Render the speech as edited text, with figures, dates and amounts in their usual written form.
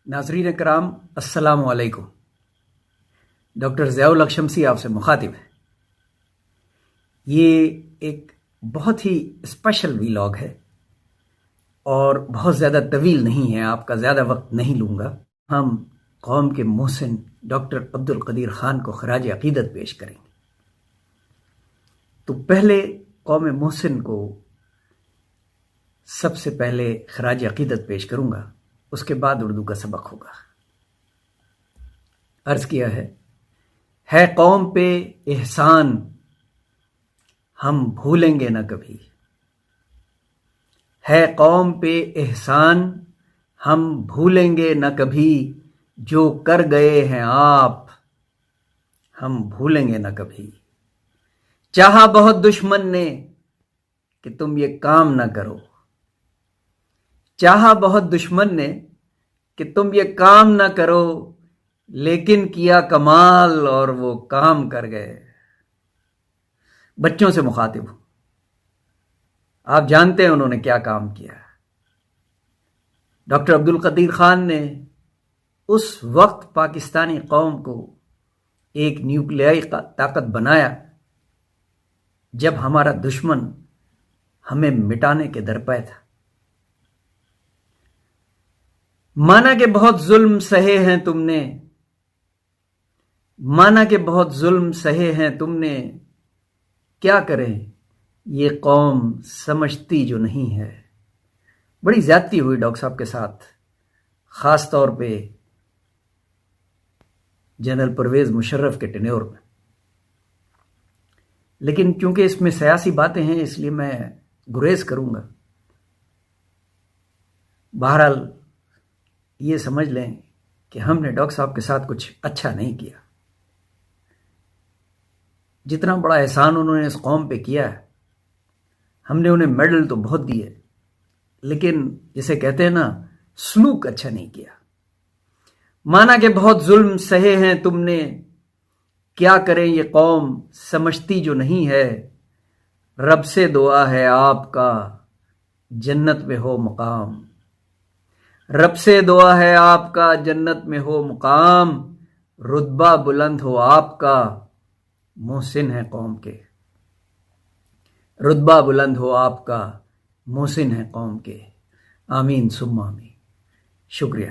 ناظرین کرام السلام علیکم۔ ڈاکٹر ضیاء الحق شمسی آپ سے مخاطب ہے۔ یہ ایک بہت ہی اسپیشل ویلاگ ہے اور بہت زیادہ طویل نہیں ہے، آپ کا زیادہ وقت نہیں لوں گا۔ ہم قوم کے محسن ڈاکٹر عبد القدیر خان کو خراج عقیدت پیش کریں گے۔ تو پہلے قوم محسن کو سب سے پہلے خراج عقیدت پیش کروں گا، اس کے بعد اردو کا سبق ہوگا۔ عرض کیا ہے قوم پہ احسان ہم بھولیں گے نہ کبھی، ہے قوم پہ احسان ہم بھولیں گے نہ کبھی، جو کر گئے ہیں آپ ہم بھولیں گے نہ کبھی۔ چاہا بہت دشمن نے کہ تم یہ کام نہ کرو، چاہا بہت دشمن نے کہ تم یہ کام نہ کرو، لیکن کیا کمال اور وہ کام کر گئے۔ بچوں سے مخاطب ہوں، آپ جانتے ہیں انہوں نے کیا کام کیا۔ ڈاکٹر عبد القدیر خان نے اس وقت پاکستانی قوم کو ایک نیوکلیائی طاقت بنایا جب ہمارا دشمن ہمیں مٹانے کے درپے تھا۔ مانا کہ بہت ظلم سہے ہیں تم نے، مانا کہ بہت ظلم سہے ہیں تم نے، کیا کریں یہ قوم سمجھتی جو نہیں ہے۔ بڑی زیادتی ہوئی ڈاکٹر صاحب کے ساتھ، خاص طور پہ جنرل پرویز مشرف کے ٹینیور میں، لیکن چونکہ اس میں سیاسی باتیں ہیں اس لیے میں گریز کروں گا۔ بہرحال یہ سمجھ لیں کہ ہم نے ڈاکٹر صاحب کے ساتھ کچھ اچھا نہیں کیا۔ جتنا بڑا احسان انہوں نے اس قوم پہ کیا ہے، ہم نے انہیں میڈل تو بہت دیے، لیکن جسے کہتے ہیں نا سلوک اچھا نہیں کیا۔ مانا کہ بہت ظلم سہے ہیں تم نے، کیا کریں یہ قوم سمجھتی جو نہیں ہے، رب سے دعا ہے آپ کا جنت میں ہو مقام، رب سے دعا ہے آپ کا جنت میں ہو مقام، رتبہ بلند ہو آپ کا محسن ہے قوم کے، رتبہ بلند ہو آپ کا محسن ہے قوم کے۔ آمین ثم آمین۔ شکریہ۔